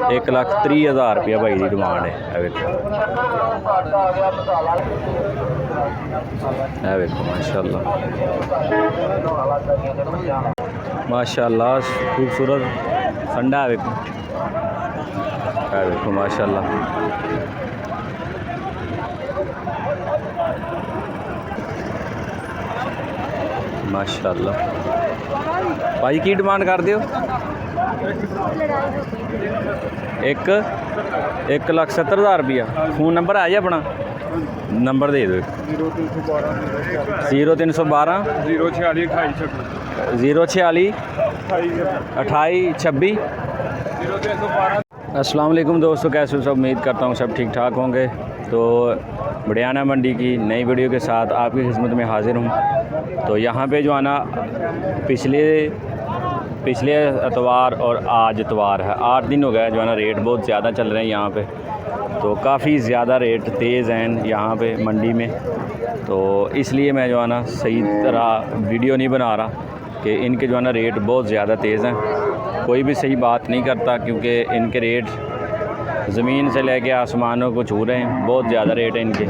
1,30,000 रुपया भाई की डिमांड है। वेखो माशाल्लाह माशाल्लाह खूबसूरत संडा है। वेखो माशाल्लाह माशाल्लाह। भाई की डिमांड कर दियो? 1,70,000 रुपया। फ़ोन नंबर है जी अपना? नंबर दे दो। 0312 046 28 26। अस्सलाम वालेकुम दोस्तों, कैसे हो सब? उम्मीद करता हूँ सब ठीक ठाक होंगे। तो बड़ियाना मंडी की नई वीडियो के साथ आपकी खिदमत में हाज़िर हूँ। तो यहाँ पे जो है ना पिछले एतवार और आज एतवार है, 8 दिन हो गए जो है ना रेट बहुत ज़्यादा चल रहे हैं यहाँ पे। तो काफ़ी ज़्यादा रेट तेज़ हैं यहाँ पे मंडी में। तो इसलिए मैं जो है ना सही तरह वीडियो नहीं बना रहा कि इनके जो है ना रेट बहुत ज़्यादा तेज़ हैं। कोई भी सही बात नहीं करता क्योंकि इनके रेट ज़मीन से लेके आसमानों को छू रहे हैं। बहुत ज़्यादा रेट है इनके।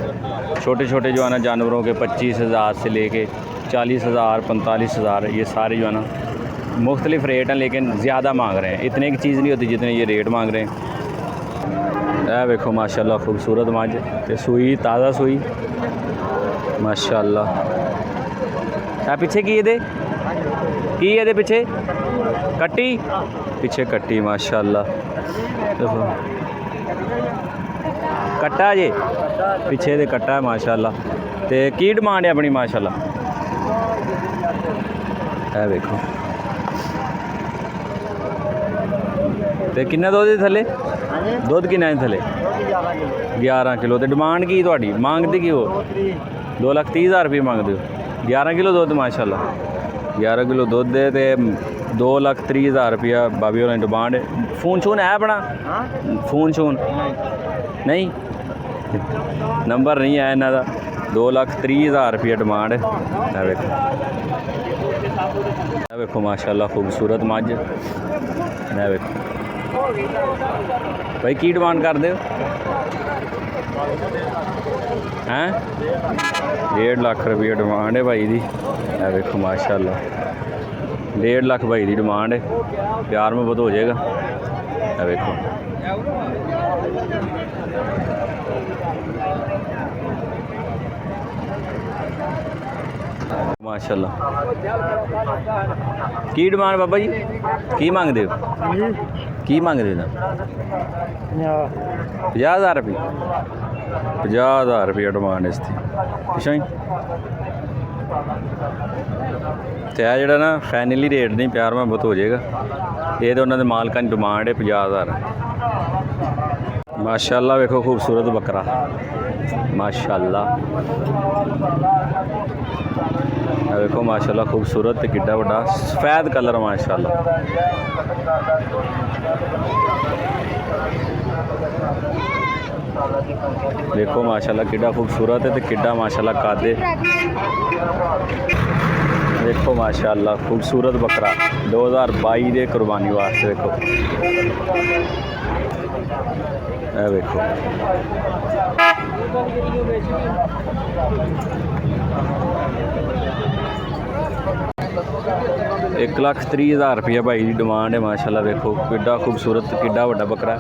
छोटे छोटे जो है ना जानवरों के 25,000 से लेके 40,000 45,000 ये सारे जो है ना मुख्तलिफ़ रेट हैं, लेकिन ज़्यादा मांग रहे हैं। इतने की चीज़ नहीं होती जितने ये रेट मांग रहे हैं। देखो माशाल्लाह खूबसूरत मझ ते सूई ताज़ा सूई माशाल्लाह। पीछे की ये पीछे कट्टी, पीछे कट्टी माशाल्लाह। देखो कट्टा जे पीछे दे कट्टा है माशाल्लाह। ते की डिमांड है अपनी माशाल्लाह? है देखो ते किन्ना दुध थले? दुध किन्ना थले? 11 किलो। तो डिमांड की थोड़ी मांगते की हो? 2,30,000 रुपये मांगते हो। 11 किलो दुध माशाल्लाह। 11 किलो दुध है तो 2,30,000 रुपया बाबी होने डिमांड है। फ़ोन शोन है अपना? फ़ोन शोन नहीं, नंबर नहीं है इन्हों का। 2,30,000 रुपया डिमांड है। देखो माशाल्लाह खूबसूरत मझ है। देखो भाई की डिमांड कर दे? हैं 1.5 लाख रुपया डिमांड है भाई दी। देखो माशाल्लाह 1.5 लाख भाई दी डिमांड है। प्यार में बहुत हो जाएगा। देखो माशाल्लाह। की डिमांड बाबा जी की मांगते हो? की मांगते हो? 50,000 रुपये। 50,000 रुपया डिमांड इसकी। पिछों ही तो यह जोड़ा ना फाइनली रेट नहीं, प्यार में बहुत हो जाएगा। ये तो उन्होंने मालका की डिमांड है 50,000 माशाल्लाह। देखो खूबसूरत बकरा माशाल्लाह। देखो माशाल्लाह खूबसूरत किड्डा बड़ा सफ़ेद कलर माशाल्लाह। देखो माशाल्लाह किड्डा खूबसूरत है तो किड्डा माशाल्लाह कादे। देखो माशाल्लाह खूबसूरत बकरा 2022 के कुर्बानी वास्ते। देखो देखो 1,30,000 रुपया भाई की डिमांड है माशाल्लाह। देखो किड्डा खूबसूरत किड्डा बड़ा बकरा।